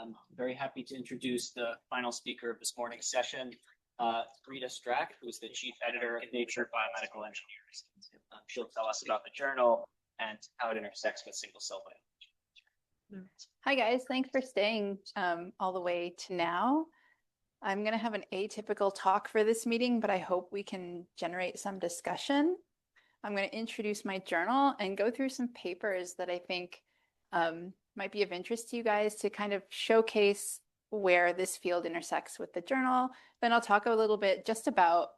I'm very happy to introduce the final speaker of this morning's session, Rita Strack, who's the chief editor of Nature Biomedical Engineering. She'll tell us about the journal and how it intersects with single cell biology. Hi guys, thanks for staying all the way to now. I'm going to have an atypical talk for this meeting, but I hope we can generate some discussion. I'm going to introduce my journal and go through some papers that I think might be of interest to you guys to kind of showcase where this field intersects with the journal. Then I'll talk a little bit just about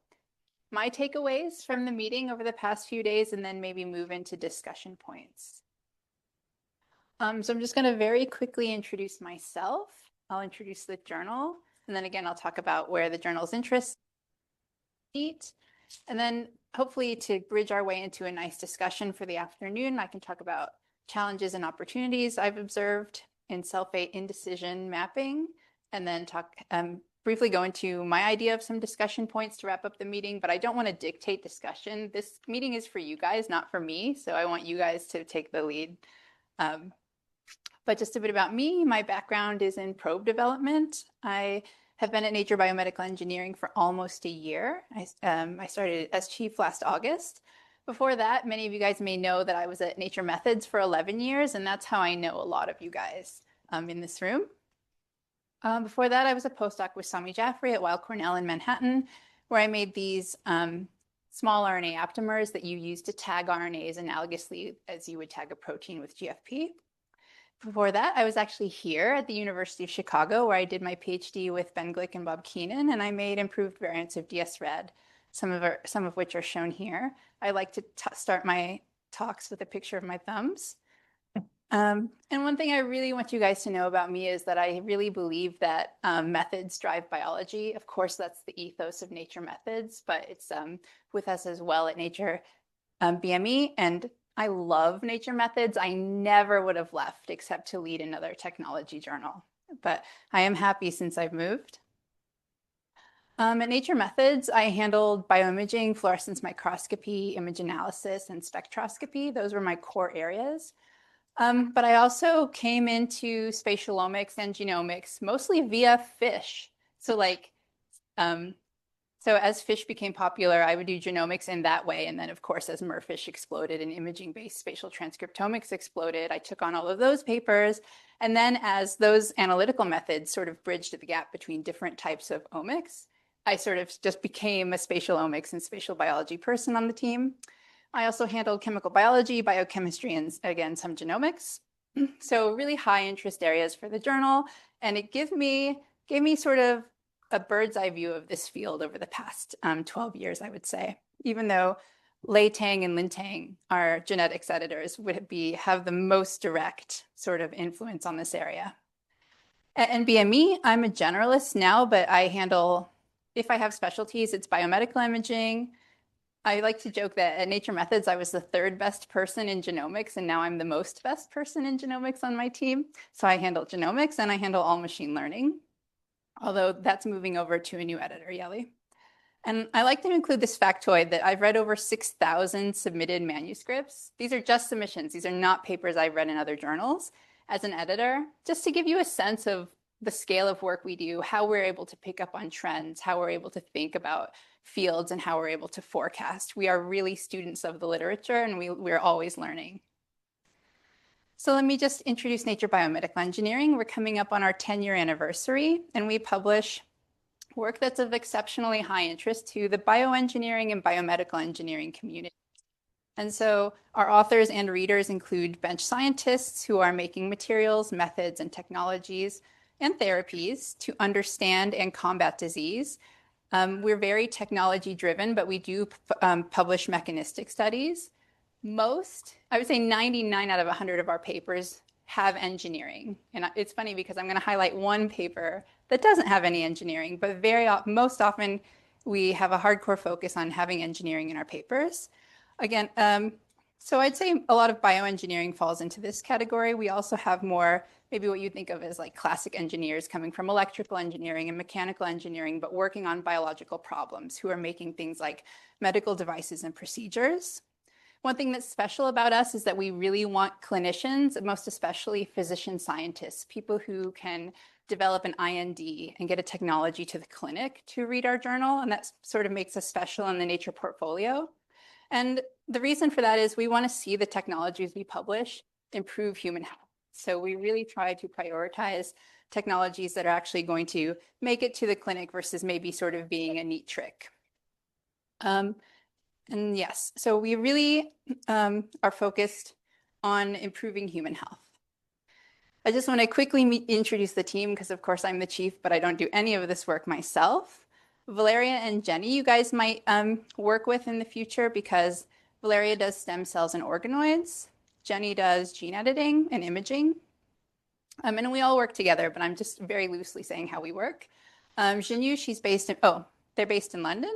my takeaways from the meeting over the past few days, and then maybe move into discussion points. So I'm just going to very quickly introduce myself. I'll introduce the journal, and then again, I'll talk about where the journal's interest is. And then hopefully to bridge our way into a nice discussion for the afternoon, I can talk about challenges and opportunities I've observed in sulfate indecision mapping, and then talk briefly go into my idea of some discussion points to wrap up the meeting, but I don't want to dictate discussion. This meeting is for you guys, not for me, so I want you guys to take the lead. But just a bit about me, my background is in probe development. I have been at Nature Biomedical Engineering for almost a year. I started as chief last August. Before that, many of you guys may know that I was at Nature Methods for 11 years, and that's how I know a lot of you guys in this room. Before that, I was a postdoc with Sami Jaffrey at Weill Cornell in Manhattan, where I made these small RNA aptamers that you use to tag RNAs analogously as you would tag a protein with GFP. Before that, I was actually here at the University of Chicago, where I did my PhD with Ben Glick and Bob Keenan, and I made improved variants of DS-RED, some of which are shown here. I like to start my talks with a picture of my thumbs. And one thing I really want you guys to know about me is that I really believe that methods drive biology. Of course, that's the ethos of Nature Methods, but it's with us as well at Nature BME. And I love Nature Methods. I never would have left except to lead another technology journal. But I am happy since I've moved. At Nature Methods, I handled bioimaging, fluorescence microscopy, image analysis, and spectroscopy. Those were my core areas. But I also came into spatialomics and genomics mostly via fish. So as fish became popular, I would do genomics in that way. And then, of course, as merfish exploded and imaging-based spatial transcriptomics exploded, I took on all of those papers. And then as those analytical methods sort of bridged the gap between different types of omics, I sort of just became a spatial omics and spatial biology person on the team. I also handled chemical biology, biochemistry, and again, some genomics. So really high interest areas for the journal. And it gave me sort of a bird's eye view of this field over the past 12 years, I would say, even though Lei Tang and Lin Tang, our genetics editors, would have the most direct sort of influence on this area. At NBME, I'm a generalist now, but I handle, if I have specialties, it's biomedical imaging. I like to joke that at Nature Methods, I was the third best person in genomics, and now I'm the most best person in genomics on my team. So I handle genomics and I handle all machine learning, although that's moving over to a new editor, Yeli. And I like to include this factoid that I've read over 6,000 submitted manuscripts. These are just submissions. These are not papers I've read in other journals as an editor, just to give you a sense of the scale of work we do, how we're able to pick up on trends, how we're able to think about fields, and how we're able to forecast. We are really students of the literature, and we're always learning. So let me just introduce Nature Biomedical Engineering. We're coming up on our 10-year anniversary, and we publish work that's of exceptionally high interest to the bioengineering and biomedical engineering community. And so our authors and readers include bench scientists who are making materials, methods, and technologies and therapies to understand and combat disease. We're very technology driven, but we do publish mechanistic studies. I would say 99 out of 100 of our papers have engineering. And it's funny because I'm going to highlight one paper that doesn't have any engineering, but most often we have a hardcore focus on having engineering in our papers. Again, so I'd say a lot of bioengineering falls into this category. We also have more, maybe what you think of as like classic engineers coming from electrical engineering and mechanical engineering, but working on biological problems, who are making things like medical devices and procedures. One thing that's special about us is that we really want clinicians, most especially physician scientists, people who can develop an IND and get a technology to the clinic to read our journal. And that sort of makes us special in the Nature portfolio. And the reason for that is we want to see the technologies we publish improve human health. So we really try to prioritize technologies that are actually going to make it to the clinic versus maybe sort of being a neat trick. And yes, so we really are focused on improving human health. I just want to quickly introduce the team because of course I'm the chief, but I don't do any of this work myself. Valeria and Jenny, you guys might work with in the future because Valeria does stem cells and organoids. Jenny does gene editing and imaging. And we all work together, but I'm just very loosely saying how we work. Jinyu, they're based in London.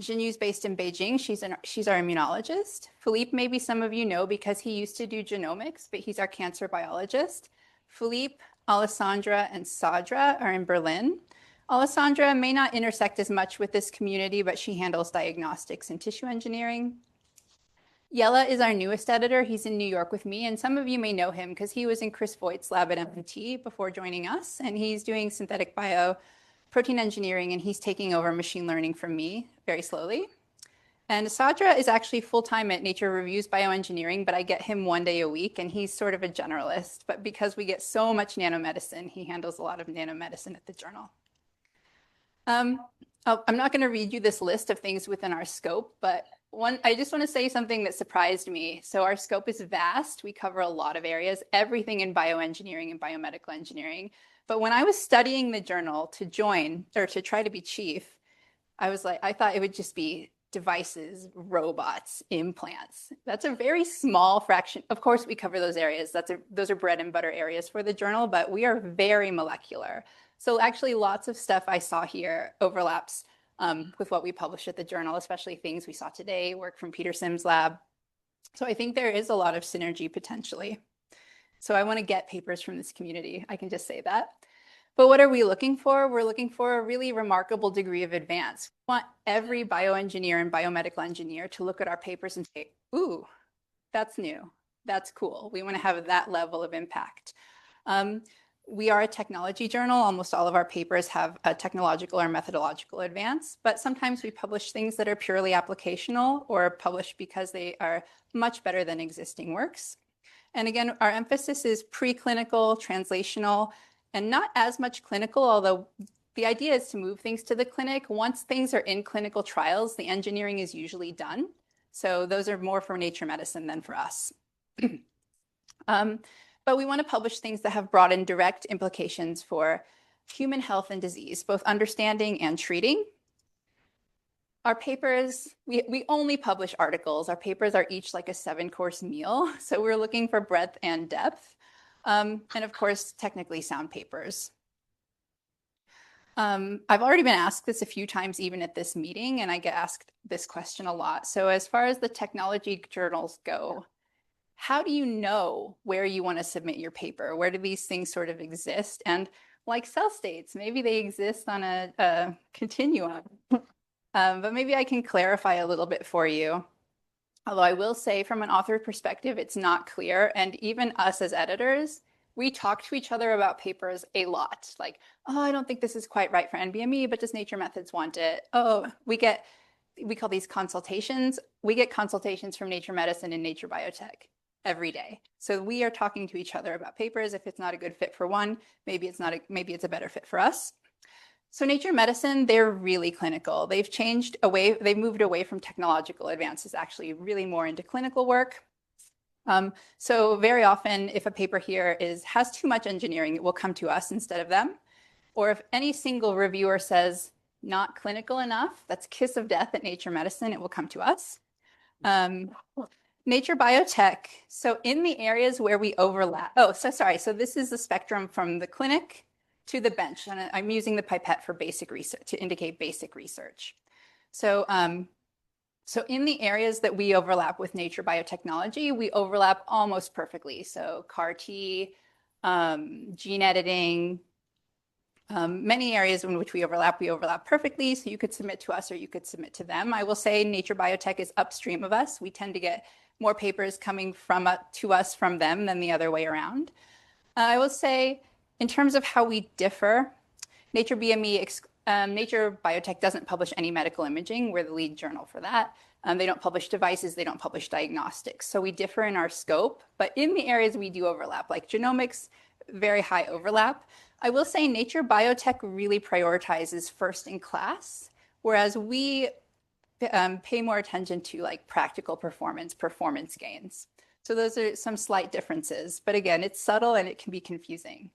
Jinyu's based in Beijing. She's our immunologist. Philippe, maybe some of you know because he used to do genomics, but he's our cancer biologist. Philippe, Alessandra, and Sadra are in Berlin. Alessandra may not intersect as much with this community, but she handles diagnostics and tissue engineering. Yella is our newest editor. He's in New York with me, and some of you may know him because he was in Chris Voigt's lab at MIT before joining us, and he's doing synthetic protein engineering, and he's taking over machine learning from me very slowly. And Sadra is actually full-time at Nature Reviews Bioengineering, but I get him 1 day a week, and he's sort of a generalist. But because we get so much nanomedicine, he handles a lot of nanomedicine at the journal. I'm not going to read you this list of things within our scope, but I just want to say something that surprised me. So our scope is vast. We cover a lot of areas, everything in bioengineering and biomedical engineering. But when I was studying the journal to join or to try to be chief, I thought it would just be devices, robots, implants. That's a very small fraction. Of course, we cover those areas. Those are bread and butter areas for the journal, but we are very molecular. So actually lots of stuff I saw here overlaps with what we publish at the journal, especially things we saw today, work from Peter Sim's lab. So I think there is a lot of synergy potentially. So I want to get papers from this community. I can just say that. But what are we looking for? We're looking for a really remarkable degree of advance. We want every bioengineer and biomedical engineer to look at our papers and say, ooh, that's new. That's cool. We want to have that level of impact. We are a technology journal. Almost all of our papers have a technological or methodological advance, but sometimes we publish things that are purely applicational or publish because they are much better than existing works. And again, our emphasis is preclinical, translational, and not as much clinical, although the idea is to move things to the clinic. Once things are in clinical trials, the engineering is usually done. So those are more for Nature Medicine than for us. But we want to publish things that have broad and direct implications for human health and disease, both understanding and treating. Our papers, we only publish articles. Our papers are each like a 7-course meal. So we're looking for breadth and depth. And of course, technically sound papers. I've already been asked this a few times, even at this meeting, and I get asked this question a lot. So as far as the technology journals go, how do you know where you want to submit your paper? Where do these things sort of exist? And like cell states, maybe they exist on a continuum. But maybe I can clarify a little bit for you. Although I will say from an author perspective, it's not clear. And even us as editors, we talk to each other about papers a lot. Like, oh, I don't think this is quite right for NBME, but does Nature Methods want it? Oh, we call these consultations. We get consultations from Nature Medicine and Nature Biotech every day. So we are talking to each other about papers. If it's not a good fit for one, maybe it's a better fit for us. So Nature Medicine, they're really clinical. They've moved away from technological advances, actually really more into clinical work. So very often, if a paper here has too much engineering, it will come to us instead of them. Or if any single reviewer says not clinical enough, that's kiss of death at Nature Medicine, it will come to us. Nature Biotech, so in the areas where we overlap, so this is the spectrum from the clinic to the bench, and I'm using the pipette for basic research to indicate basic research. So in the areas that we overlap with nature biotechnology, we overlap almost perfectly. So CAR-T, gene editing, many areas in which we overlap perfectly. So you could submit to us or you could submit to them. I will say Nature Biotech is upstream of us. We tend to get more papers coming to us from them than the other way around. I will say, in terms of how we differ, Nature Biotech doesn't publish any medical imaging. We're the lead journal for that. They don't publish devices. They don't publish diagnostics. So we differ in our scope, but in the areas we do overlap, like genomics, very high overlap. I will say Nature Biotech really prioritizes first in class, whereas we pay more attention to like practical performance gains. So those are some slight differences, but again, it's subtle and it can be confusing.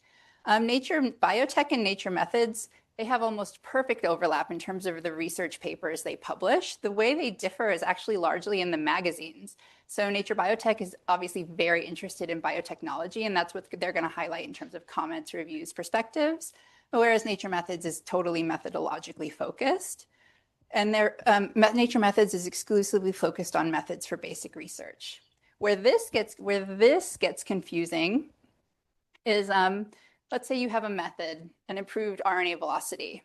Nature Biotech and Nature Methods, they have almost perfect overlap in terms of the research papers they publish. The way they differ is actually largely in the magazines. So Nature Biotech is obviously very interested in biotechnology, and that's what they're going to highlight in terms of comments, reviews, perspectives, whereas Nature Methods is totally methodologically focused. And Nature Methods is exclusively focused on methods for basic research. Where this gets confusing is, let's say you have a method, an improved RNA velocity.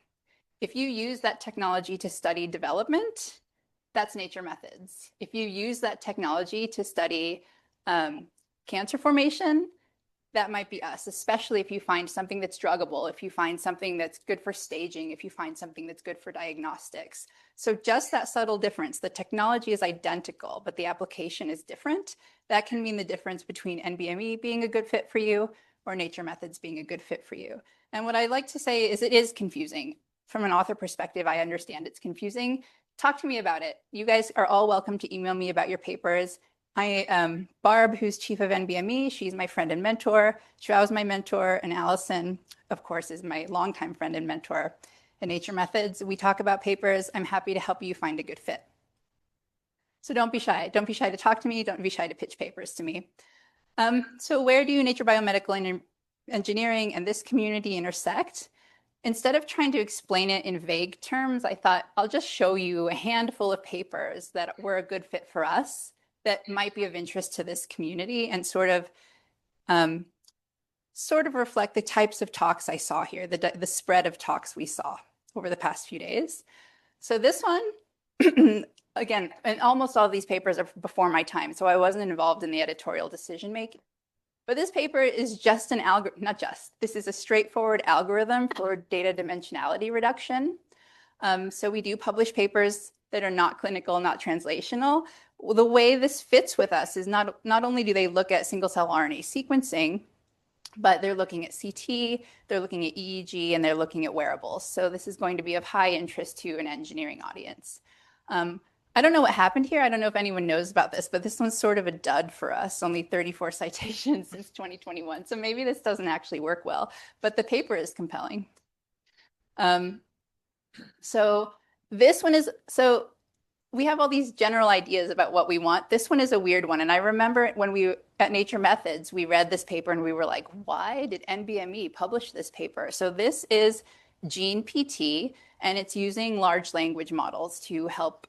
If you use that technology to study development, that's Nature Methods. If you use that technology to study cancer formation, that might be us, especially if you find something that's druggable, if you find something that's good for staging, if you find something that's good for diagnostics. So just that subtle difference, the technology is identical, but the application is different. That can mean the difference between NBME being a good fit for you or Nature Methods being a good fit for you. And what I like to say is it is confusing. From an author perspective, I understand it's confusing. Talk to me about it. You guys are all welcome to email me about your papers. Barb, who's chief of NBME, she's my friend and mentor. Joao's my mentor, and Allison, of course, is my longtime friend and mentor. In Nature Methods, we talk about papers. I'm happy to help you find a good fit. So don't be shy. Don't be shy to talk to me. Don't be shy to pitch papers to me. So where do Nature Biomedical Engineering and this community intersect? Instead of trying to explain it in vague terms, I thought I'll just show you a handful of papers that were a good fit for us that might be of interest to this community and sort of reflect the types of talks I saw here, the spread of talks we saw over the past few days. So this one, again, and almost all of these papers are before my time, so I wasn't involved in the editorial decision making. But this paper is just an algorithm, not just, this is a straightforward algorithm for data dimensionality reduction. So we do publish papers that are not clinical, not translational. The way this fits with us is not only do they look at single cell RNA sequencing, but they're looking at CT, they're looking at EEG, and they're looking at wearables. So this is going to be of high interest to an engineering audience. I don't know what happened here. I don't know if anyone knows about this, but this one's sort of a dud for us, only 34 citations since 2021. So maybe this doesn't actually work well, but the paper is compelling. So this one is, so we have all these general ideas about what we want. This one is a weird one. And I remember when we, at Nature Methods, we read this paper and we were like, why did NBME publish this paper? So this is Gene PT, and it's using large language models to help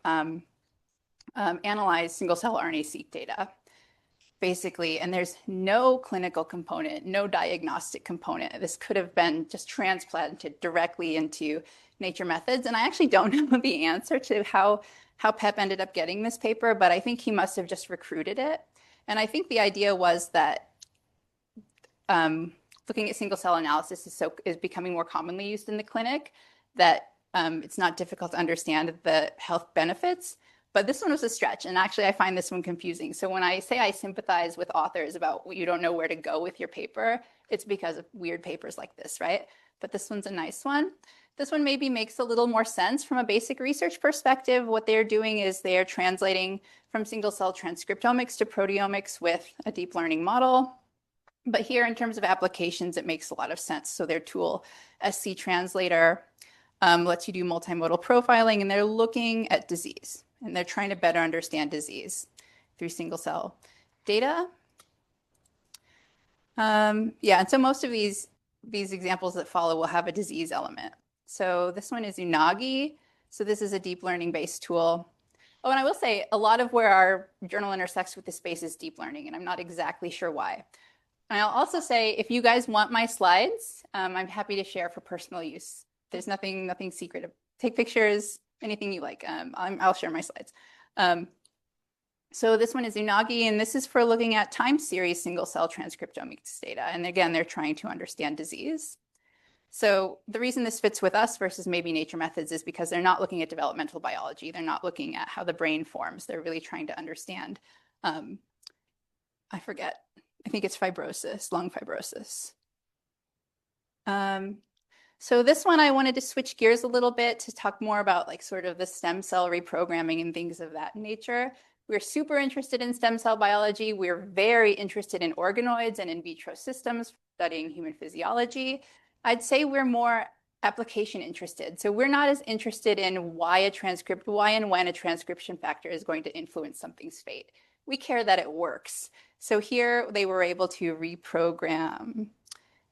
analyze single cell RNA-seq data, basically. And there's no clinical component, no diagnostic component. This could have been just transplanted directly into Nature Methods. And I actually don't know the answer to how Pep ended up getting this paper, but I think he must have just recruited it. And I think the idea was that looking at single cell analysis is becoming more commonly used in the clinic, that it's not difficult to understand the health benefits. But this one was a stretch, and actually I find this one confusing. So when I say I sympathize with authors about you don't know where to go with your paper, it's because of weird papers like this, right? But this one's a nice one. This one maybe makes a little more sense from a basic research perspective. What they're doing is they're translating from single cell transcriptomics to proteomics with a deep learning model. But here in terms of applications, it makes a lot of sense. So their tool, SC Translator, lets you do multimodal profiling, and they're looking at disease. And they're trying to better understand disease through single cell data. Yeah, and so most of these examples that follow will have a disease element. So this one is Unagi. So this is a deep learning based tool. Oh, and I will say a lot of where our journal intersects with this space is deep learning, and I'm not exactly sure why. And I'll also say, if you guys want my slides, I'm happy to share for personal use. There's nothing secret. Take pictures, anything you like. I'll share my slides. So this one is Unagi, and this is for looking at time series single cell transcriptomics data. And again, they're trying to understand disease. So the reason this fits with us versus maybe nature methods is because they're not looking at developmental biology. They're not looking at how the brain forms. They're really trying to understand, I forget, I think it's fibrosis, lung fibrosis. So this one, I wanted to switch gears a little bit to talk more about like sort of the stem cell reprogramming and things of that nature. We're super interested in stem cell biology. We're very interested in organoids and in vitro systems, studying human physiology. I'd say we're more application interested. So we're not as interested in why and when a transcription factor is going to influence something's fate. We care that it works. So here they were able to reprogram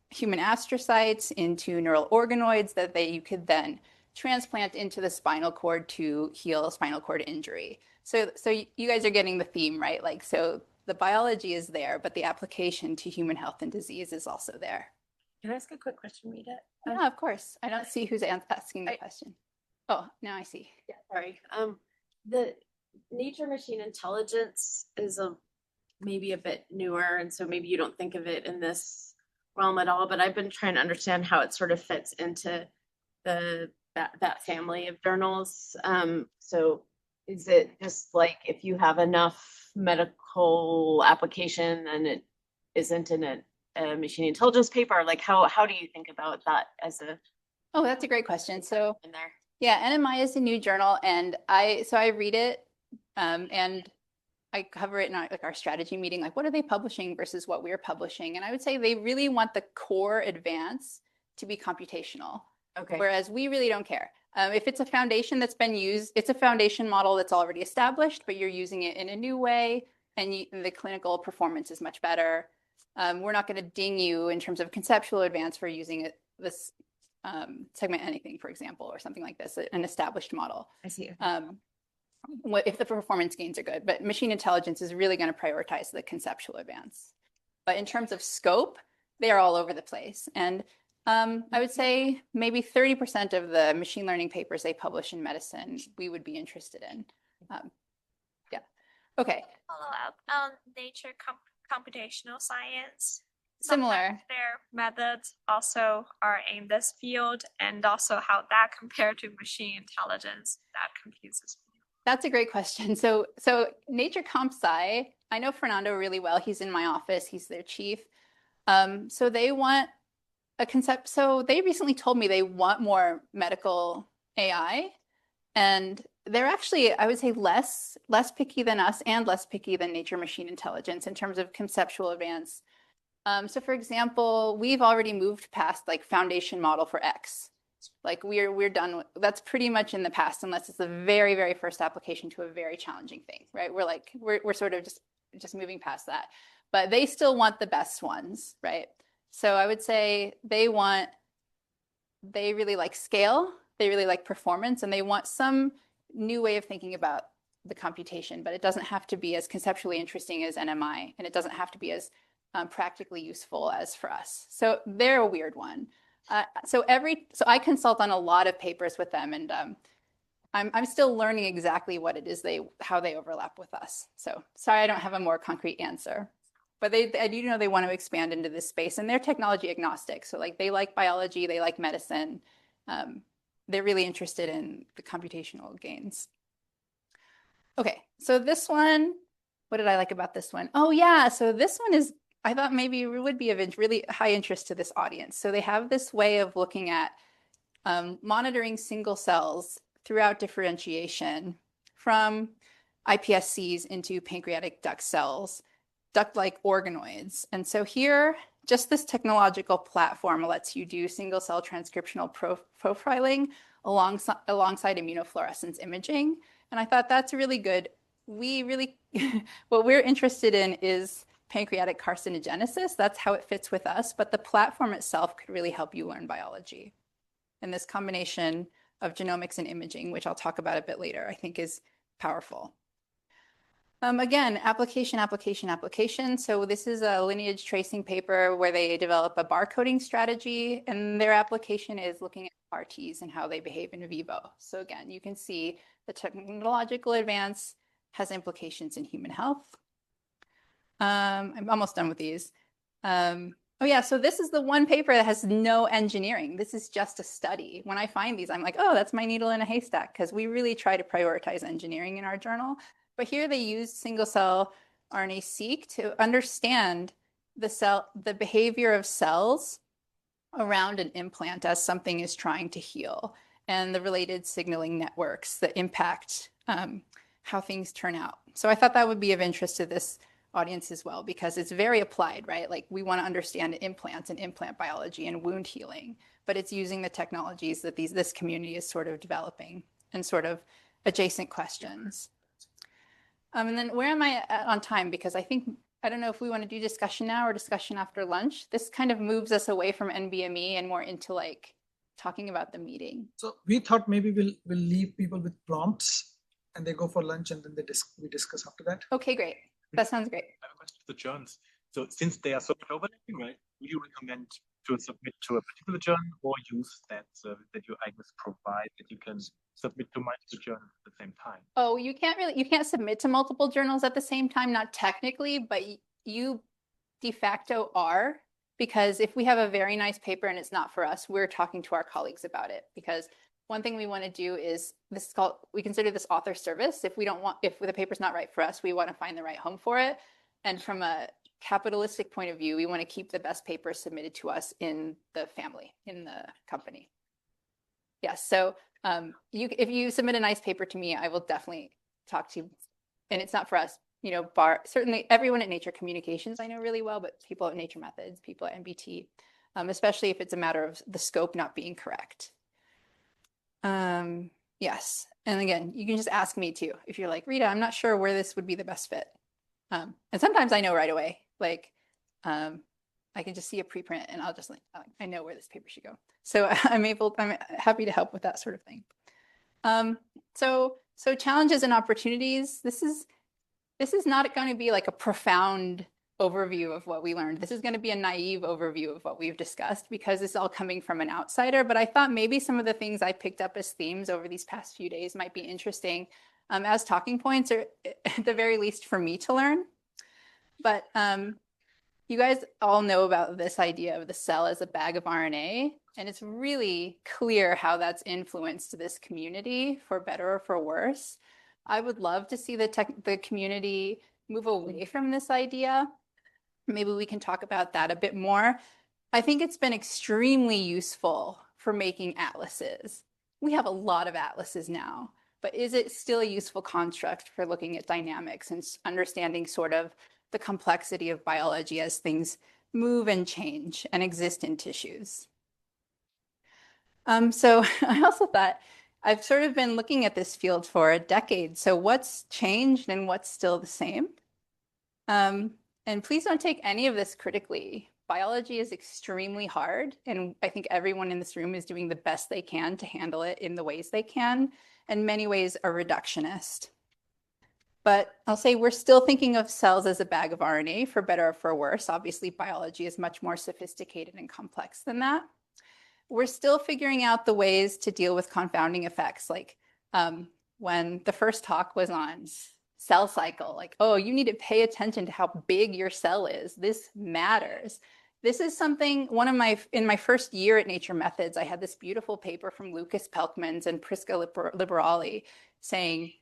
human astrocytes into neural organoids that you could then transplant into the spinal cord to heal spinal cord injury. So you guys are getting the theme, right? Like, so the biology is there, but the application to human health and disease is also there. Can I ask a quick question, Rita? Yeah, of course. I don't see who's asking the question. Oh, now I see. Yeah, sorry. The nature machine intelligence is maybe a bit newer, and so maybe you don't think of it in this realm at all, but I've been trying to understand how it sort of fits into that family of journals. So is it just like if you have enough medical application and it isn't in a machine intelligence paper? Like how do you think about that as a Oh, that's a great question. So in there? yeah, NMI is a new journal, and I read it, and I cover it in our strategy meeting, like what are they publishing versus what we're publishing? And I would say they really want the core advance to be computational. Okay. Whereas we really don't care. If it's a foundation that's been used, it's a foundation model that's already established, but you're using it in a new way, and the clinical performance is much better. We're not going to ding you in terms of conceptual advance for using this segment anything, for example, or something like this, an established model. I see. If the performance gains are good, but machine intelligence is really going to prioritize the conceptual advance. But in terms of scope, they are all over the place. And I would say maybe 30% of the machine learning papers they publish in medicine, we would be interested in. Yeah. Okay. Follow up. Nature computational science. Similar. Sometimes their methods also are in this field, and also how that compared to machine intelligence, that confuses me. That's a great question. So Nature Comp Sci, I know Fernando really well. He's in my office. He's their chief. So they want a concept. So they recently told me they want more medical AI, and they're actually, I would say, less picky than us and less picky than nature machine intelligence in terms of conceptual advance. So for example, we've already moved past like foundation model for X. Like we're done with, that's pretty much in the past, unless it's the very, very first application to a very challenging thing, right? We're sort of just moving past that, but they still want the best ones, right? So I would say they really like scale, they really like performance, and they want some new way of thinking about the computation, but it doesn't have to be as conceptually interesting as NMI, and it doesn't have to be as practically useful as for us. So they're a weird one. So I consult on a lot of papers with them, and I'm still learning exactly what it is how they overlap with us. So sorry, I don't have a more concrete answer, but I do know they want to expand into this space, and they're technology agnostic. So like they like biology, they like medicine. They're really interested in the computational gains. Okay, so this one, what did I like about this one? Oh yeah, so this one is, I thought maybe it would be of really high interest to this audience. So they have this way of looking at monitoring single cells throughout differentiation from iPSCs into pancreatic duct cells, duct-like organoids. And so here, just this technological platform lets you do single cell transcriptional profiling alongside immunofluorescence imaging. And I thought that's really good. What we're interested in is pancreatic carcinogenesis. That's how it fits with us, but the platform itself could really help you learn biology. And this combination of genomics and imaging, which I'll talk about a bit later, I think is powerful. Again, application. So this is a lineage tracing paper where they develop a barcoding strategy, and their application is looking at RTs and how they behave in vivo. So again, you can see the technological advance has implications in human health. I'm almost done with these. Oh yeah, so this is the one paper that has no engineering. This is just a study. When I find these, I'm like, oh, that's my needle in a haystack, because we really try to prioritize engineering in our journal. But here they use single-cell RNA-seq to understand the behavior of cells around an implant as something is trying to heal, and the related signaling networks that impact how things turn out. So I thought that would be of interest to this audience as well, because it's very applied, right? Like we want to understand implants and implant biology and wound healing, but it's using the technologies that this community is sort of developing and sort of adjacent questions. And then where am I on time? Because I don't know if we want to do discussion now or discussion after lunch. This kind of moves us away from NBME and more into like talking about the meeting. So we thought maybe we'll leave people with prompts and they go for lunch and then we discuss after that. Okay, great. That sounds great. I have a question to the journals. So since they are so much overlapping, right, would you recommend to submit to a particular journal or use that service that your IGNIS provide that you can submit to multiple journals at the same time? Oh, you can't submit to multiple journals at the same time, not technically, but you de facto are, because if we have a very nice paper and it's not for us, we're talking to our colleagues about it. Because one thing we want to do is we consider this author service. If the paper's not right for us, we want to find the right home for it. And from a capitalistic point of view, we want to keep the best paper submitted to us in the family, in the company. Yes, so if you submit a nice paper to me, I will definitely talk to you. And it's not for us, certainly everyone at Nature Communications I know really well, but people at Nature Methods, people at NBT, especially if it's a matter of the scope not being correct. Yes, and again, you can just ask me too. If you're like, Rita, I'm not sure where this would be the best fit. And sometimes I know right away, like I can just see a preprint and I'll just I know where this paper should go. So I'm happy to help with that sort of thing. So challenges and opportunities. This is not going to be like a profound overview of what we learned. This is going to be a naive overview of what we've discussed because it's all coming from an outsider. But I thought maybe some of the things I picked up as themes over these past few days might be interesting as talking points, or at the very least for me to learn. But you guys all know about this idea of the cell as a bag of RNA, and it's really clear how that's influenced this community for better or for worse. I would love to see the community move away from this idea. Maybe we can talk about that a bit more. I think it's been extremely useful for making atlases. We have a lot of atlases now, but is it still a useful construct for looking at dynamics and understanding sort of the complexity of biology as things move and change and exist in tissues? So I also thought, I've sort of been looking at this field for a decade. So what's changed and what's still the same? And please don't take any of this critically. Biology is extremely hard, and I think everyone in this room is doing the best they can to handle it in the ways they can, and many ways are reductionist. But I'll say we're still thinking of cells as a bag of RNA, for better or for worse. Obviously, biology is much more sophisticated and complex than that. We're still figuring out the ways to deal with confounding effects, like when the first talk was on cell cycle, like, oh, you need to pay attention to how big your cell is. This matters. This is something, in my first year at Nature Methods, I had this beautiful paper from Lucas Pelkmans and Prisca Liberali saying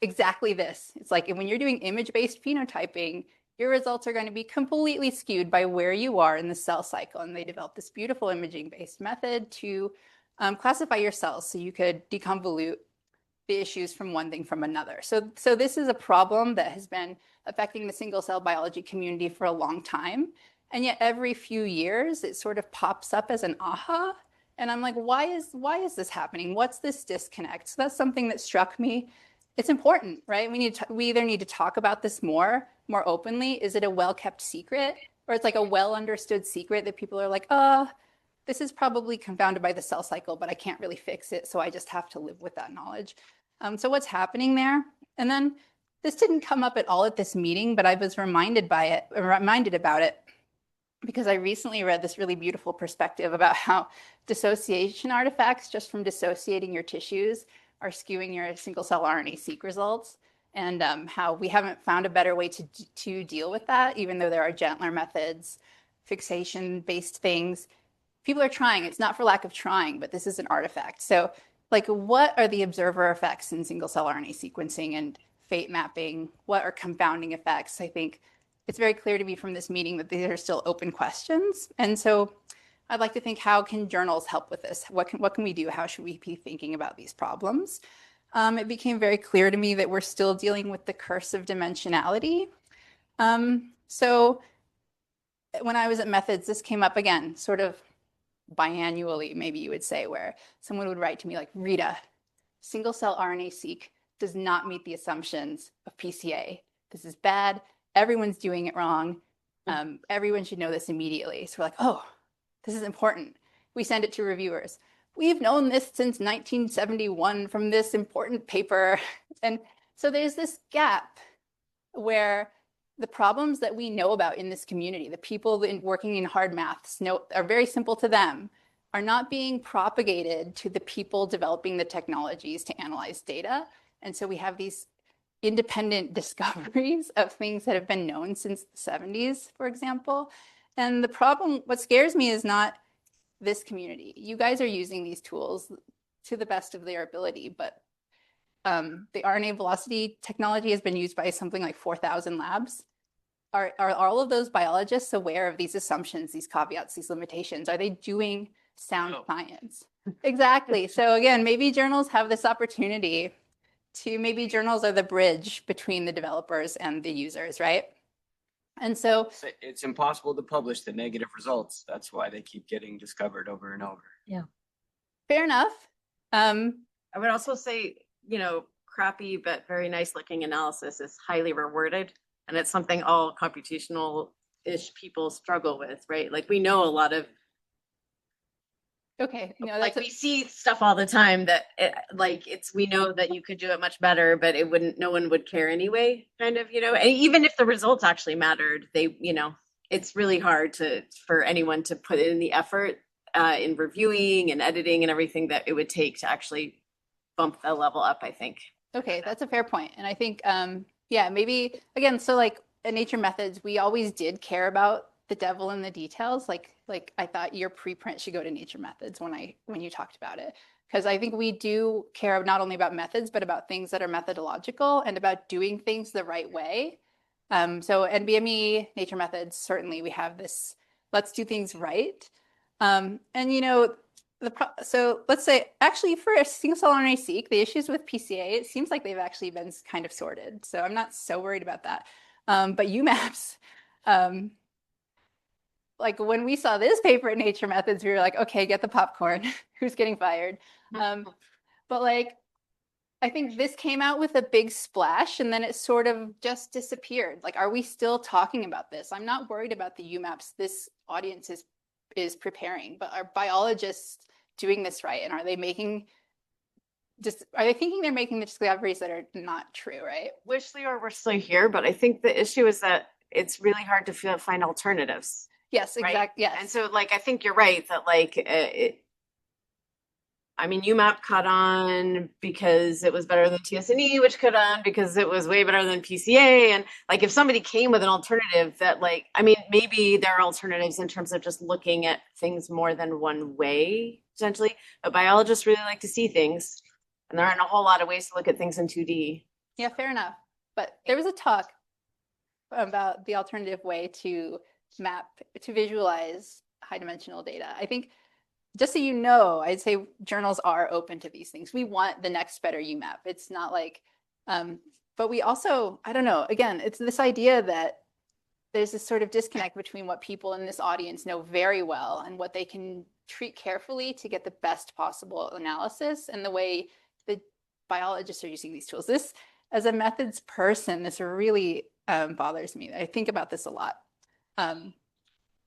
exactly this. It's like when you're doing image-based phenotyping, your results are going to be completely skewed by where you are in the cell cycle. And they developed this beautiful imaging-based method to classify your cells so you could deconvolute the issues from one thing from another. So this is a problem that has been affecting the single cell biology community for a long time. And yet every few years, it sort of pops up as an aha. And I'm like, why is this happening? What's this disconnect? So that's something that struck me. It's important, right? We either need to talk about this more openly. Is it a well-kept secret? Or it's like a well-understood secret that people are like, this is probably confounded by the cell cycle, but I can't really fix it. So I just have to live with that knowledge. So what's happening there? And then this didn't come up at all at this meeting, but I was reminded about it because I recently read this really beautiful perspective about how dissociation artifacts just from dissociating your tissues are skewing your single cell RNA-seq results. and how we haven't found a better way to deal with that, even though there are gentler methods, fixation-based things. People are trying. It's not for lack of trying, but this is an artifact. So like, what are the observer effects in single-cell RNA sequencing and fate mapping? What are confounding effects? I think it's very clear to me from this meeting that these are still open questions. And so I'd like to think, how can journals help with this? What can we do? How should we be thinking about these problems? It became very clear to me that we're still dealing with the curse of dimensionality. So when I was at Methods, this came up again, sort of biannually, maybe you would say, where someone would write to me like, Rita, single-cell RNA-seq does not meet the assumptions of PCA. This is bad. Everyone's doing it wrong. Everyone should know this immediately. So we're like, oh, this is important. We send it to reviewers. We've known this since 1971 from this important paper. And so there's this gap where the problems that we know about in this community, the people working in hard maths are very simple to them, are not being propagated to the people developing the technologies to analyze data. And so we have these independent discoveries of things that have been known since the 70s, for example. And the problem, what scares me is not this community. You guys are using these tools to the best of their ability, but the RNA velocity technology has been used by something like 4,000 labs. Are all of those biologists aware of these assumptions, these caveats, these limitations? Are they doing sound science? Exactly. So again, maybe journals have this opportunity to, maybe journals are the bridge between the developers and the users, right? And so it's impossible to publish the negative results. That's why they keep getting discovered over and over. Yeah. Fair enough. I would also say, you know, crappy but very nice looking analysis is highly rewarded. And it's something all computational-ish people struggle with, right? Like, we know a lot of, okay, no, like, we see stuff all the time that we know that you could do it much better, but no one would care anyway, kind of, you know. And even if the results actually mattered, it's really hard for anyone to put in the effort in reviewing and editing and everything that it would take to actually bump the level up, I think. Okay, that's a fair point. And I think, yeah, maybe, again, so like at Nature Methods, we always did care about the devil in the details. Like I thought your preprint should go to Nature Methods when you talked about it. Because I think we do care not only about methods, but about things that are methodological and about doing things the right way. So NBME, Nature Methods, certainly we have this, let's do things right. And you know, so let's say, actually for a single-cell RNA-seq, the issues with PCA, it seems like they've actually been kind of sorted. So I'm not so worried about that. But UMAPs, like when we saw this paper in Nature Methods, we were like, okay, get the popcorn. Who's getting fired? But like, I think this came out with a big splash and then it sort of just disappeared. Like, are we still talking about this? I'm not worried about the UMAPs this audience is preparing, but are biologists doing this right? And are they thinking they're making the discoveries that are not true, right? Wish Leor were still here, but I think the issue is that it's really hard to find alternatives. Yes, exactly. Right? Yes. And so, like, I think you're right that, like, UMAP caught on because it was better than TSNE, which caught on because it was way better than PCA. And like, if somebody came with an alternative that, like, I mean, maybe there are alternatives in terms of just looking at things more than one way, potentially. But biologists really like to see things. And there aren't a whole lot of ways to look at things in 2D. Yeah, fair enough. But there was a talk about the alternative way to visualize high dimensional data. I think, just so you know, I'd say journals are open to these things. We want the next better UMAP. It's not like, but we also, I don't know, again, it's this idea that there's this sort of disconnect between what people in this audience know very well and what they can treat carefully to get the best possible analysis and the way the biologists are using these tools. This, as a methods person, this really bothers me. I think about this a lot.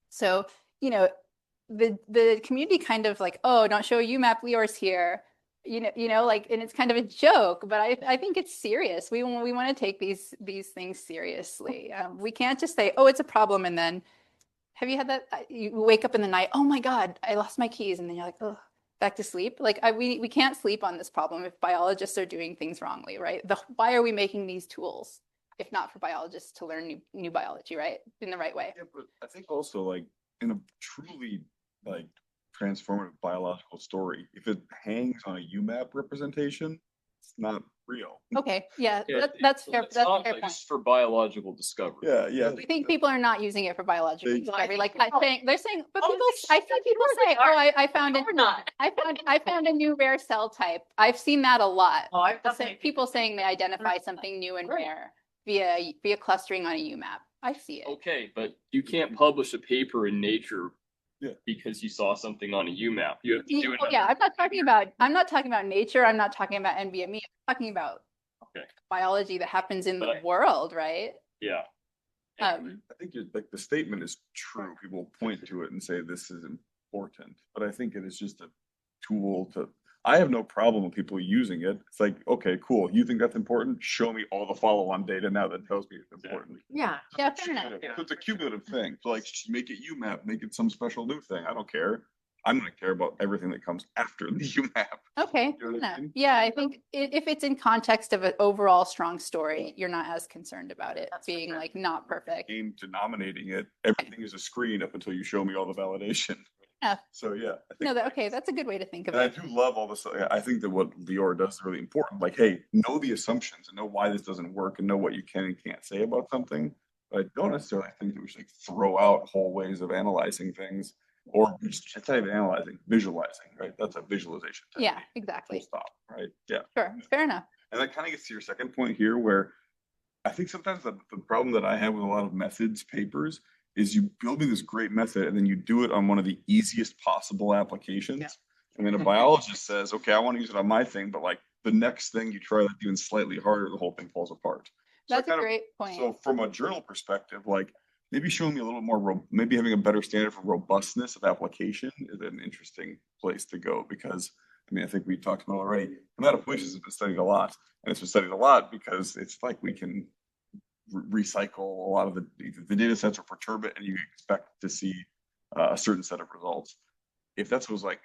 So, you know, the community kind of like, oh, don't show UMAP, Leor's here, you know, like, and it's kind of a joke, but I think it's serious. We want to take these things seriously. We can't just say, oh, it's a problem, and then have you had that? You wake up in the night, oh my God, I lost my keys, and then you're like, oh, back to sleep. Like we can't sleep on this problem if biologists are doing things wrongly, right? Why are we making these tools if not for biologists to learn new biology, right? In the right way. Yeah, but I think also like in a truly like transformative biological story, if it hangs on a UMAP representation, it's not real. Okay, yeah, Yeah, that's fair. it's That's a not fair like point. just for biological discovery. Yeah. I think people are not using it for biological They- discovery. Like I think they're saying, but Oh, people, I think people say, are. oh, I found it. We're not. I found a new rare cell type. I've seen that a lot. Oh, I've People saying they identify something new and Right. rare via clustering on a UMAP. I see it. Okay, but you can't publish a paper in Nature Yeah. because you saw something on a UMAP. You have to do it. Oh, yeah, I'm not talking about nature. I'm not talking about NBME. I'm talking about Okay. biology that happens in the But world, right? Yeah. I think like the statement is true. People point to it and say this is important, but I think it is just a tool to. I have no problem with people using it. It's like, okay, cool. You think that's important? Show me all the follow-on data now that tells me it's important. Yeah. Yeah, fair enough. So it's a cumulative thing. So like, just make it UMAP, make it some special new thing. I don't care. I'm going to care about everything that comes after the UMAP. Okay. You know what I Yeah. mean? Yeah, I think if it's in context of an overall strong story, you're not as concerned about it That's for being sure. like not perfect. Aim to nominating it. Everything is a screen up until you show me all the validation. Yeah. So yeah, I think No, okay, that's a good way to think of and I it. do love all this. I think that what Lior does is really important. Like, hey, know the assumptions and know why this doesn't work and know what you can and can't say about something. But I don't necessarily think that we should like throw out whole ways of analyzing things or just it's not even analyzing, visualizing, right? That's a visualization technique. Yeah, exactly. Full stop, right? Yeah. Sure, fair enough. And that kind of gets to your second point here, where I think sometimes the problem that I have with a lot of methods papers is you build me this great method and then you do it on one of the easiest possible applications. Yeah. And then a biologist says, okay, I want to use it on my thing, but like the next thing you try that's even slightly harder, the whole thing falls apart. So I That's a kind of- great point. So from a journal perspective, like maybe showing me a little more, maybe having a better standard for robustness of application is an interesting place to go because I mean, I think we talked about already, hematopoiesis has been studied a lot and it's been studied a lot because it's like we can recycle a lot of the data sets or perturb it and you expect to see a certain set of results. If that was like,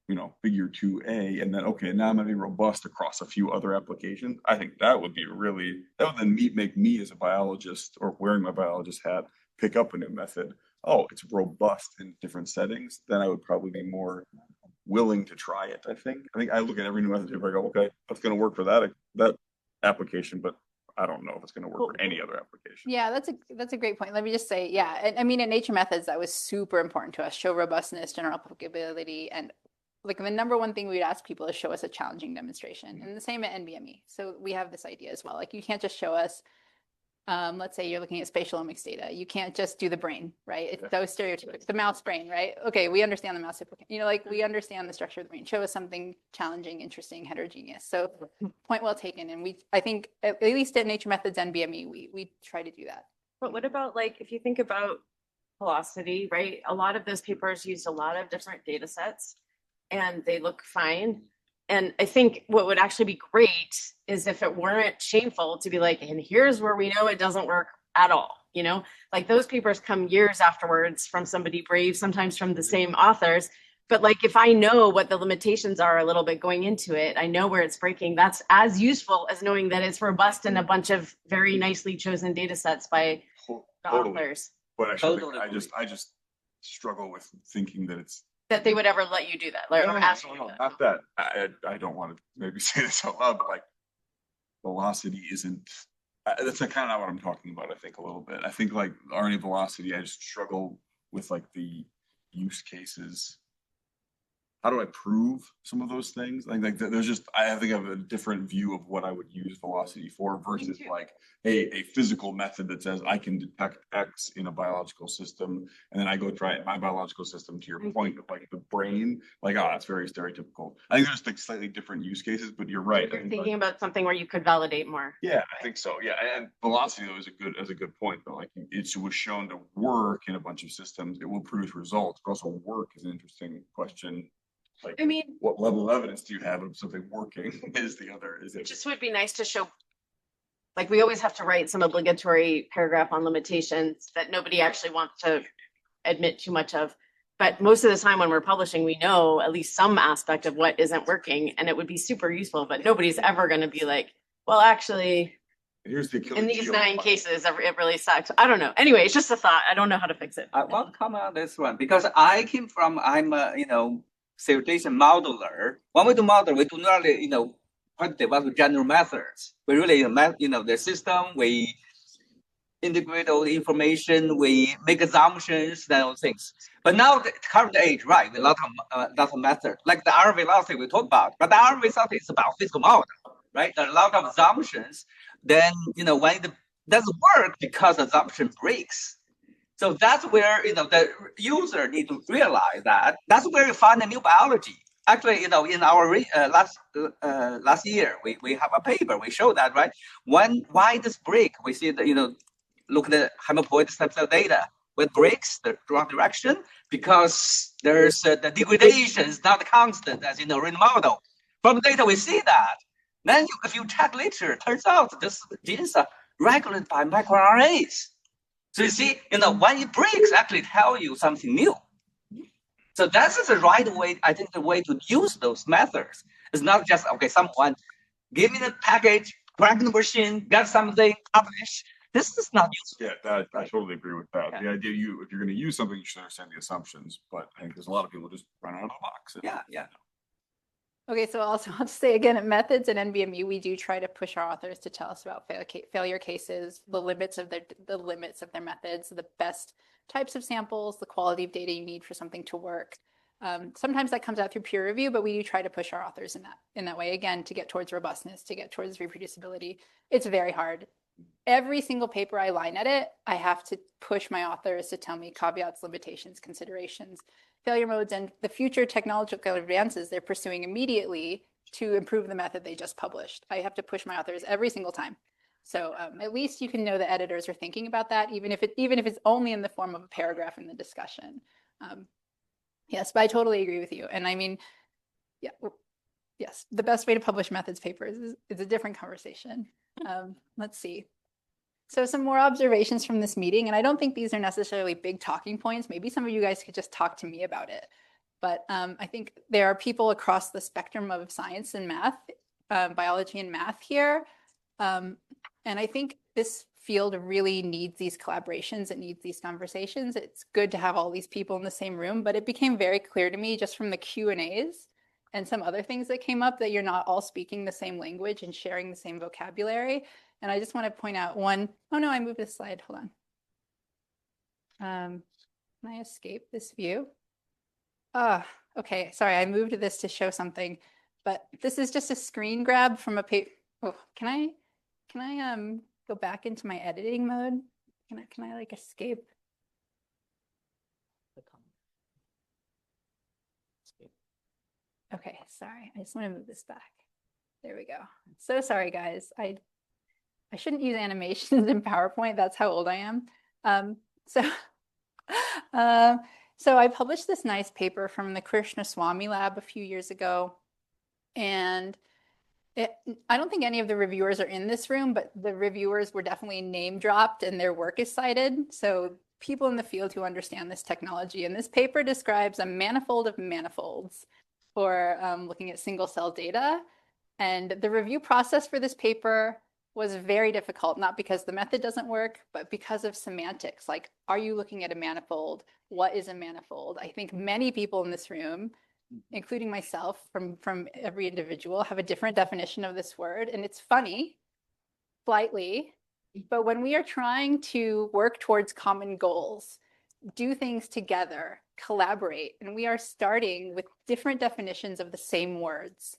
you know, figure 2A and then, okay, now I'm going to be robust across a few other applications. I think that would be really, that would then make me as a biologist or wearing my biologist hat, pick up a new method. Oh, it's robust in different settings. Then I would probably be more willing to try it. I think I look at every new method and I go, okay, that's going to work for that application, but I don't know if it's going to work for any other application. Yeah, that's a great point. Let me just say, yeah, and I mean, in Nature Methods, that was super important to us. Show robustness, general applicability, and like the number one thing we'd ask people is show us a challenging demonstration. And the same at NBME. So we have this idea as well. Like you can't just show us, let's say you're looking at spatial omics data. You can't just do the brain, right? It's so stereotypic. The mouse brain, right? Okay, we understand the mouse, you know, like we understand the structure of the brain. Show us something challenging, interesting, heterogeneous. So point well taken. And I think at least at Nature Methods NBME, we try to do that. But what about like, if you think about velocity, right? A lot of those papers used a lot of different data sets and they look fine. And I think what would actually be great is if it weren't shameful to be like, and here's where we know it doesn't work at all. You know, like those papers come years afterwards from somebody brave, sometimes from the same authors. But like, if I know what the limitations are a little bit going into it, I know where it's breaking. That's as useful as knowing that it's robust in a bunch of very nicely chosen data sets by the Totally. authors. But actually, Totally I just struggle with thinking that it's That they would ever let you do that. Or ask you to do that. not that I don't want to maybe say this out loud, but like velocity isn't. That's kind of not what I'm talking about. I think a little bit. I think like RNA velocity, I just struggle with like the use cases. How do I prove some of those things? Like there's just I think I have a different view of what I would use velocity for versus too. like a physical method that says I can detect X in a biological system, and then I go try it in my biological system. To your point of like the brain, like that's very stereotypical. I think there's like slightly different use cases, but you're right. I You're think, thinking like, about something where you could validate more. yeah, I think so. Yeah, and velocity though is a good point. Though, like it was shown to work in a bunch of systems. It will produce results, but also work is an interesting question. Like, I mean, what level of evidence do you have of something working? Is the other is it it? just would be nice to show, like, we always have to write some obligatory paragraph on limitations that nobody actually wants to admit too much of. But most of the time when we're publishing, we know at least some aspect of what isn't working, and it would be super useful, but nobody's ever going to be like, well, actually, Here's the Achilles in these heel. 9 cases, it really sucks. I don't know. Anyway, it's just a thought. I don't know how to fix it. I want to comment on this one because I'm a, simulation modeler. When we do model, we do not, develop general methods. We really, the system, we integrate all the information, we make assumptions, that all things. But now the current age, right, a lot of methods, like the R velocity we talked about, but the R velocity is about physical model, right? There are a lot of assumptions. Then, when it doesn't work because assumption breaks. So that's where, the user need to realize that. That's where you find a new biology. Actually, in our last year, we have a paper, we show that, right? Why this break? We see that, look at the hematopoietic stem cell data. When it breaks the wrong direction, because there's the degradation is not constant as in the ring model. From the data, we see that. Then if you check literature, it turns out this genes are regulated by microRNAs. So you see, when it breaks, actually tell you something new. So that's the right way, I think the way to use those methods. It's not just, okay, someone give me the package, crack the machine, get something, publish. This is not useful. Yeah, I totally agree with that. The idea if you're going to use something, you should understand the assumptions. But I think there's a lot of people just run out of the box. Yeah. Okay, so also I'll just say again, at Methods and NBME, we do try to push our authors to tell us about failure cases, the limits of their methods, the best types of samples, the quality of data you need for something to work. Sometimes that comes out through peer review, but we do try to push our authors in that way, again, to get towards robustness, to get towards reproducibility. It's very hard. Every single paper I line edit, I have to push my authors to tell me caveats, limitations, considerations, failure modes, and the future technological advances they're pursuing immediately to improve the method they just published. I have to push my authors every single time. So at least you can know the editors are thinking about that, even if it's only in the form of a paragraph in the discussion. Yes, but I totally agree with you. And I mean, yes, the best way to publish methods papers is a different conversation. Let's see. So some more observations from this meeting, and I don't think these are necessarily big talking points. Maybe some of you guys could just talk to me about it. But I think there are people across the spectrum of science and math, biology and math here. And I think this field really needs these collaborations. It needs these conversations. It's good to have all these people in the same room, but it became very clear to me just from the Q&As and some other things that came up that you're not all speaking the same language and sharing the same vocabulary. And I just want to point out one, oh no, I moved this slide, hold on. Can I escape this view? Okay, sorry, I moved this to show something, but this is just a screen grab from a paper. Oh, can I go back into my editing mode? Can I like escape? Okay, sorry, I just want to move this back. There we go. So sorry, guys. I shouldn't use animations in PowerPoint. That's how old I am. So I published this nice paper from the Krishnaswamy lab a few years ago. And I don't think any of the reviewers are in this room, but the reviewers were definitely name dropped and their work is cited. So people in the field who understand this technology. And this paper describes a manifold of manifolds for looking at single cell data. And the review process for this paper was very difficult, not because the method doesn't work, but because of semantics. Like, are you looking at a manifold? What is a manifold? I think many people in this room, including myself, from every individual, have a different definition of this word. And it's funny, slightly, but when we are trying to work towards common goals, do things together, collaborate, and we are starting with different definitions of the same words.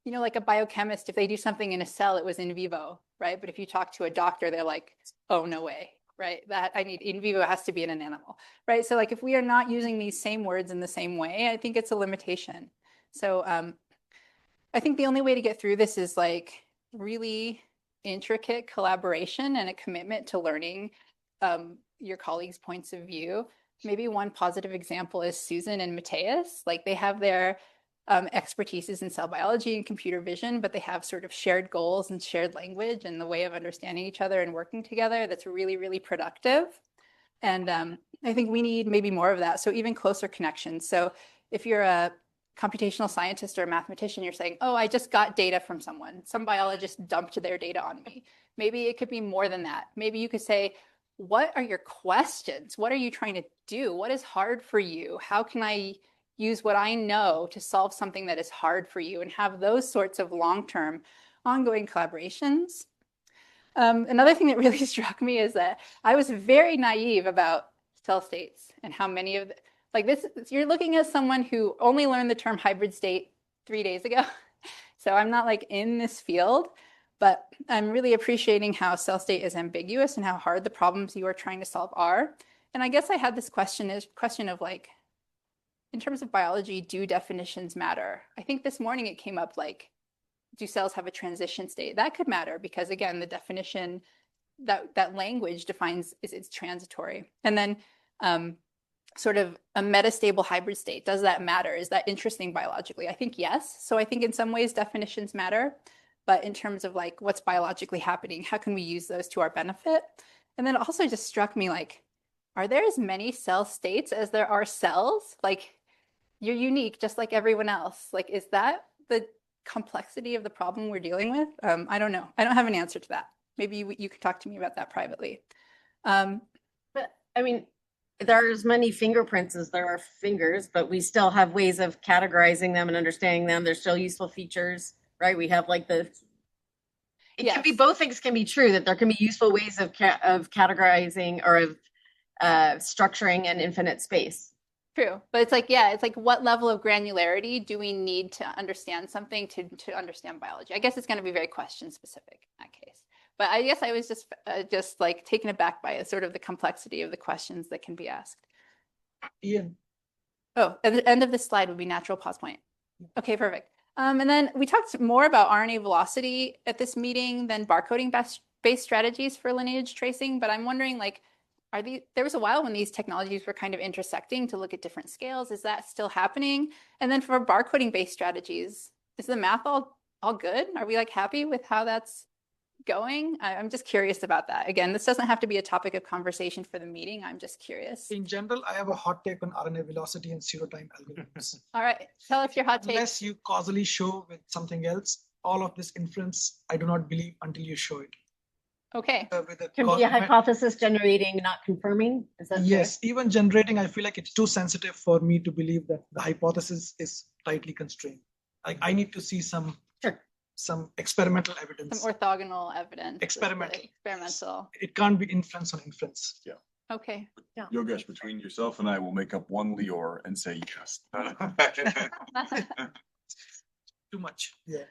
You know, like a biochemist, if they do something in a cell, it was in vivo, right? But if you talk to a doctor, they're like, oh, no way, right? That I need in vivo has to be in an animal, right? So like if we are not using these same words in the same way, I think it's a limitation. So I think the only way to get through this is like really intricate collaboration and a commitment to learning your colleagues' points of view. Maybe one positive example is Susan and Matthias. Like they have their expertises in cell biology and computer vision, but they have sort of shared goals and shared language and the way of understanding each other and working together that's really, really productive. And I think we need maybe more of that. So even closer connections. So if you're a computational scientist or a mathematician, you're saying, oh, I just got data from someone. Some biologist dumped their data on me. Maybe it could be more than that. Maybe you could say, what are your questions? What are you trying to do? What is hard for you? How can I use what I know to solve something that is hard for you, and have those sorts of long-term ongoing collaborations? Another thing that really struck me is that I was very naive about cell states and how many of like this, you're looking at someone who only learned the term hybrid state 3 days ago. So I'm not like in this field, but I'm really appreciating how cell state is ambiguous and how hard the problems you are trying to solve are. And I guess I had this question of like, in terms of biology, do definitions matter? I think this morning it came up like, do cells have a transition state? That could matter because again, the definition that language defines is it's transitory. And then sort of a metastable hybrid state, does that matter? Is that interesting biologically? I think yes. So I think in some ways definitions matter, but in terms of like what's biologically happening, how can we use those to our benefit? And then it also just struck me like, are there as many cell states as there are cells? Like you're unique just like everyone else. Like, is that the complexity of the problem we're dealing with? I don't know. I don't have an answer to that. Maybe you could talk to me about that privately. But I mean, there are as many fingerprints as there are fingers, but we still have ways of categorizing them and understanding them. There's still useful features, right? We have like it can be, both things can be true, that there can be useful ways of categorizing or of structuring an infinite space. True. But it's like, yeah, it's like what level of granularity do we need to understand something to understand biology? I guess it's going to be very question specific in that case. But I guess I was just like taken aback by sort of the complexity of the questions that can be asked. Ian. Oh, at the end of this slide would be natural pause point. Okay, perfect. And then we talked more about RNA velocity at this meeting than barcoding based strategies for lineage tracing. But I'm wondering, like, there was a while when these technologies were kind of intersecting to look at different scales. Is that still happening? And then for barcoding based strategies, is the math all good? Are we like happy with how that's going? I'm just curious about that. Again, this doesn't have to be a topic of conversation for the meeting. I'm just curious. In general, I have a hot take on RNA velocity and zero-time algorithms. All right, tell us your hot take. Unless you causally show with something else, all of this inference, I do not believe until you show it. Okay. Can be a hypothesis generating, not confirming? Is that yes, even generating, I feel like it's too sensitive for me to believe that the hypothesis is tightly constrained. Like I need to see some experimental evidence. Some orthogonal evidence. Experimental. It can't be inference on inference. Yeah. Okay. Yeah. Yogesh, between yourself and I will make up one Lior and say yes. Too much. Yeah.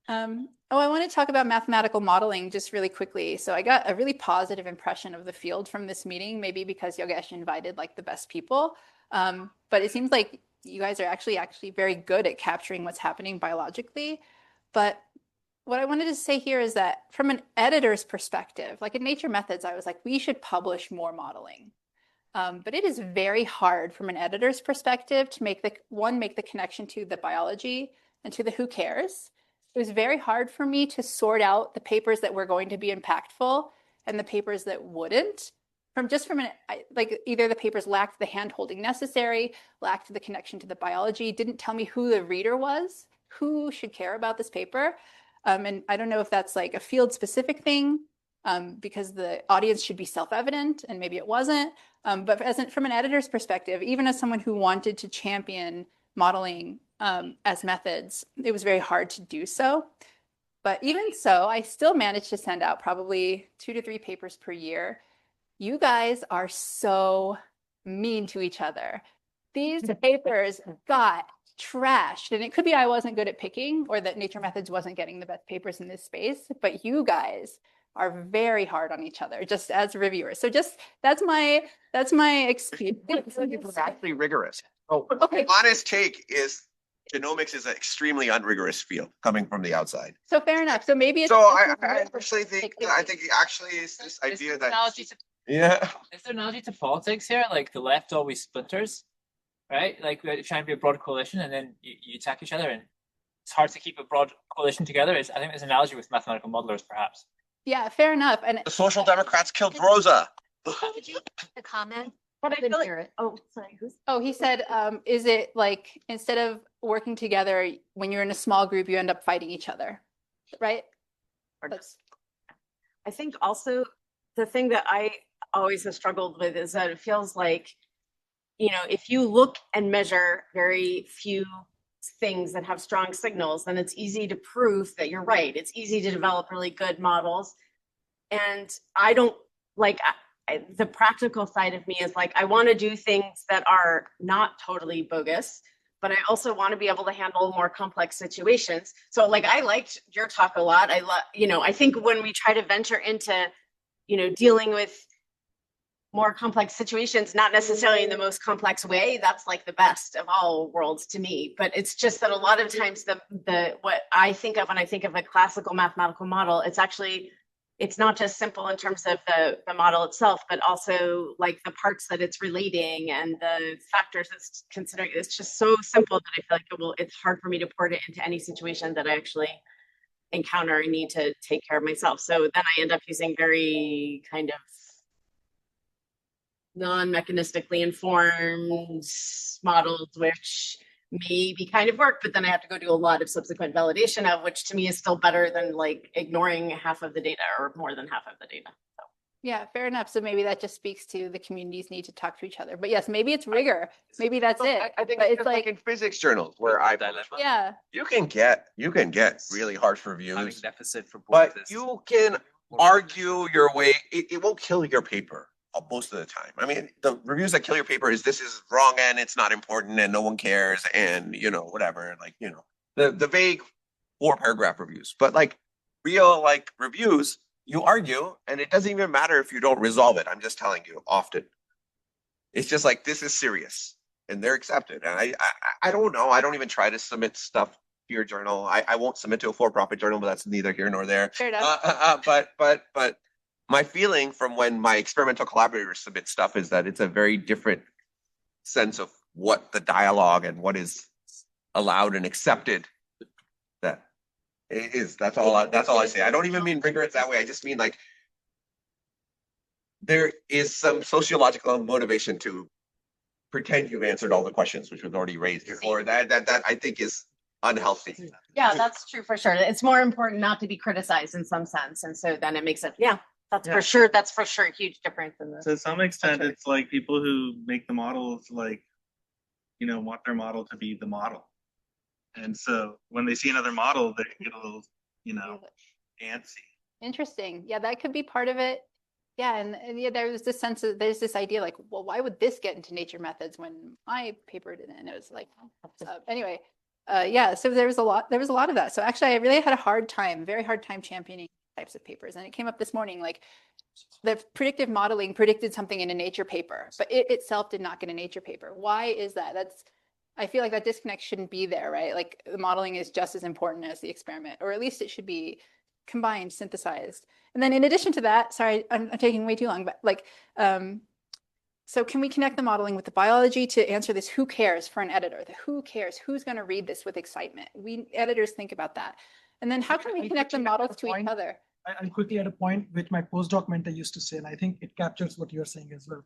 I want to talk about mathematical modeling just really quickly. So I got a really positive impression of the field from this meeting, maybe because Yogesh invited like the best people. But it seems like you guys are actually very good at capturing what's happening biologically. But what I wanted to say here is that from an editor's perspective, like in Nature Methods, I was like, we should publish more modeling. But it is very hard from an editor's perspective to make the connection to the biology and to the who cares. It was very hard for me to sort out the papers that were going to be impactful and the papers that wouldn't. Either the papers lacked the hand-holding necessary, lacked the connection to the biology, didn't tell me who the reader was, who should care about this paper. And I don't know if that's like a field-specific thing, because the audience should be self-evident, and maybe it wasn't. But from an editor's perspective, even as someone who wanted to champion modeling as methods, it was very hard to do so. But even so, I still managed to send out probably 2 to 3 papers per year. You guys are so mean to each other. These papers got trashed, and it could be I wasn't good at picking or that Nature Methods wasn't getting the best papers in this space, but you guys are very hard on each other just as reviewers. So just that's my experience. It's actually rigorous. Oh, okay. Honest take is genomics is an extremely unrigorous field coming from the outside. So fair enough. So maybe it's I actually think actually it's this idea that Is there an analogy to politics here? Like the left always splinters, right? Like we're trying to be a broad coalition, and then you attack each other, and it's hard to keep a broad coalition together. I think there's an analogy with mathematical modelers, perhaps. Yeah, fair enough. And the Social Democrats killed Rosa. The comment? But I Didn't feel like, hear it. Oh, sorry, who's? Oh, he said, is it like instead of working together, when you're in a small group, you end up fighting each other, right? That's I think also the thing that I always have struggled with is that it feels like, you know, if you look and measure very few things that have strong signals, then it's easy to prove that you're right. It's easy to develop really good models. And I don't like the practical side of me is like, I want to do things that are not totally bogus, but I also want to be able to handle more complex situations. So like, I liked your talk a lot. I love, you know, I think when we try to venture into, you know, dealing with more complex situations, not necessarily in the most complex way, that's like the best of all worlds to me. But it's just that a lot of times the what I think of when I think of a classical mathematical model, it's actually, it's not just simple in terms of the model itself, but also like the parts that it's relating and the factors it's considering. It's just so simple that I feel like it's hard for me to port it into any situation that I actually encounter and need to take care of myself. So then I end up using very kind of non-mechanistically informed models, which maybe kind of work, but then I have to go do a lot of subsequent validation of, which to me is still better than like ignoring half of the data or more than half of the data. So. Yeah, fair enough. So maybe that just speaks to the communities need to talk to each other. But yes, maybe it's rigor. Maybe that's it. I think But it's like in physics journals where yeah, you can get really harsh reviews, deficit for but you can argue your way. It won't kill your paper most of the time. I mean, the reviews that kill your paper is this is wrong and it's not important and no one cares and you know whatever. Like you know the vague 4-paragraph reviews, but like real like reviews. You argue, and it doesn't even matter if you don't resolve it. I'm just telling you, often. It's just like, this is serious, and they're accepted. And I don't know. I don't even try to submit stuff to your journal. I won't submit to a for-profit journal, but that's neither here nor there. fair enough. But my feeling from when my experimental collaborators submit stuff is that it's a very different sense of what the dialogue and what is allowed and accepted. That it is. That's all I say. I don't even mean rigorous that way. I just mean like there is some sociological motivation to pretend you've answered all the questions which was already raised before. That I think is unhealthy. Yeah, that's true for sure. It's more important not to be criticized in some sense, and so then it makes it. Yeah, that's for sure. That's for sure a huge difference in this. To some extent, it's like people who make the models, like, you know, want their model to be the model. And so when they see another model, they get a little, you know, antsy. Interesting. Yeah, that could be part of it. Yeah, and yeah, there's this idea like, well, why would this get into nature methods when my paper didn't? And it was like, anyway, yeah. So there was a lot of that. So actually, I really had a very hard time championing types of papers. And it came up this morning, like the predictive modeling predicted something in a Nature paper, but it itself did not get a Nature paper. Why is that? I feel like that disconnect shouldn't be there, right? Like the modeling is just as important as the experiment, or at least it should be combined, synthesized. And then in addition to that, sorry, I'm taking way too long, but like, so can we connect the modeling with the biology to answer this who cares for an editor? The who cares, who's gonna read this with excitement? We editors think about that. And then how can we connect the models to each other? I'll quickly add a point which my postdoc mentor used to say, and I think it captures what you're saying as well,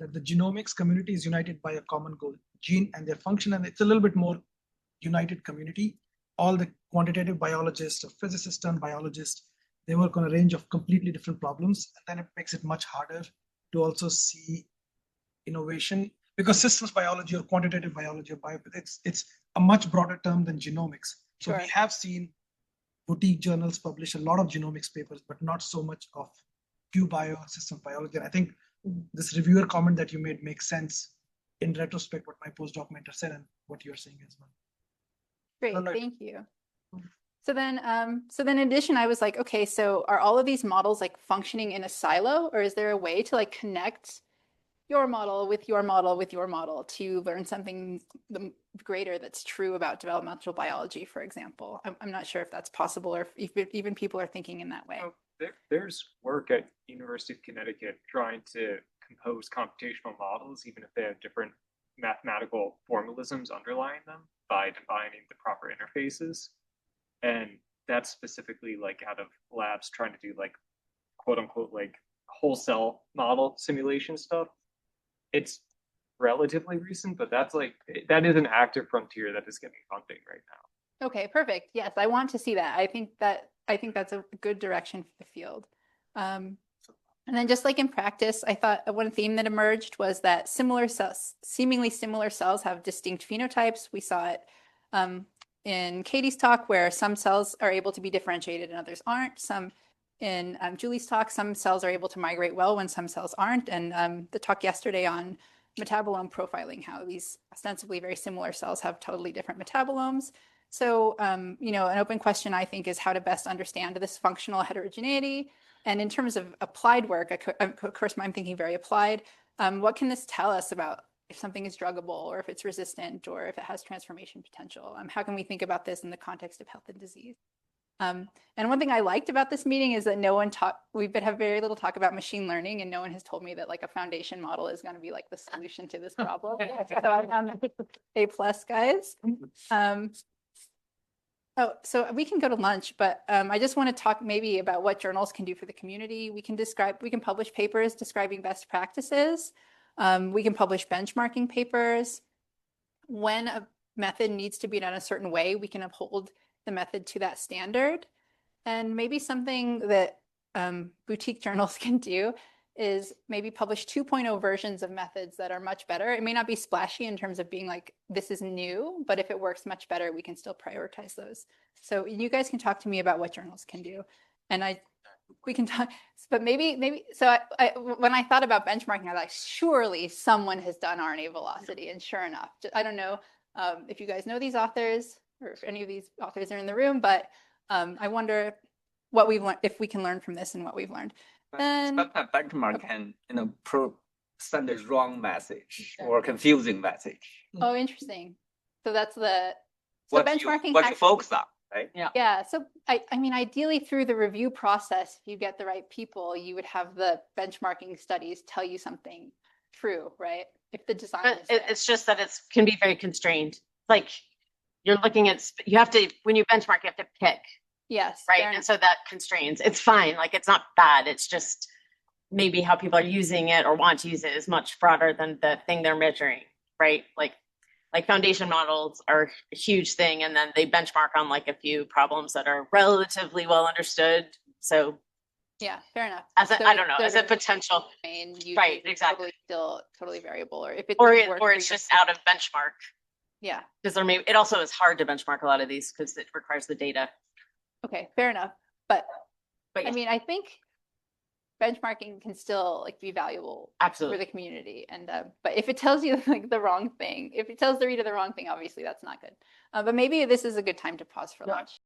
that the genomics community is united by a common goal, gene and their function, and it's a little bit more united community. All the quantitative biologists or physicists and biologists, they work on a range of completely different problems, and then it makes it much harder to also see innovation, because systems biology or quantitative biology or it's a much broader term than genomics. So we have seen boutique journals publish a lot of genomics papers, but not so much of QBio systems biology. And I think this reviewer comment that you made makes sense in retrospect, what my postdoc mentor said and what you're saying as well. Great, thank you. So then in addition, I was like, okay, so are all of these models like functioning in a silo, or is there a way to like connect your model with your model with your model to learn something greater that's true about developmental biology, for example? I'm not sure if that's possible, or if even people are thinking in that way. There's work at University of Connecticut trying to compose computational models, even if they have different mathematical formalisms underlying them, by defining the proper interfaces. And that's specifically like out of labs trying to do like quote unquote like whole cell model simulation stuff. It's relatively recent, but that is an active frontier that is getting funding right now. Okay, perfect. Yes, I want to see that. I think that's a good direction for the field. And then just like in practice, I thought one theme that emerged was that seemingly similar cells have distinct phenotypes. We saw it in Katie's talk where some cells are able to be differentiated and others aren't. In Julie's talk, some cells are able to migrate well when some cells aren't. And the talk yesterday on metabolome profiling, how these ostensibly very similar cells have totally different metabolomes. So, an open question I think is how to best understand this functional heterogeneity. And in terms of applied work, of course, I'm thinking very applied. What can this tell us about if something is druggable or if it's resistant or if it has transformation potential? How can we think about this in the context of health and disease? And one thing I liked about this meeting is that we've had very little talk about machine learning, and no one has told me that like a foundation model is going to be like the solution to this problem. So I found that A+, guys. Oh, so we can go to lunch, but I just want to talk maybe about what journals can do for the community. We can publish papers describing best practices. We can publish benchmarking papers. When a method needs to be done a certain way, we can uphold the method to that standard. And maybe something that boutique journals can do is maybe publish 2.0 versions of methods that are much better. It may not be splashy in terms of being like, this is new, but if it works much better, we can still prioritize those. So you guys can talk to me about what journals can do. And we can talk, but maybe, so when I thought about benchmarking, I was like, surely someone has done RNA velocity. And sure enough, I don't know if you guys know these authors or if any of these authors are in the room, but I wonder what we've learned, if we can learn from this and what we've learnned. Sometimes benchmark can, send the wrong message or confusing message. Oh, interesting. So that's benchmarking. What you focus on, right? Yeah. So I mean, ideally through the review process, if you get the right people, you would have the benchmarking studies tell you something true, right? If the design it's just that it can be very constrained. Like you're looking at, when you benchmark, you have to pick. Yes. Right. And so that constrains. It's fine. Like it's not bad. It's just maybe how people are using it or want to use it is much broader than the thing they're measuring. Right. Like foundation models are a huge thing. And then they benchmark on like a few problems that are relatively well understood. So yeah, fair enough. I don't know, as a potential. Right. Exactly. Still totally variable. Or if it or it's just out of benchmark. Yeah. Because it also is hard to benchmark a lot of these because it requires the data. Okay, fair enough. But yeah. I mean, I think benchmarking can still be valuable for the community. And but if it tells you the wrong thing, if it tells the reader the wrong thing, obviously that's not good. But maybe this is a good time to pause for lunch.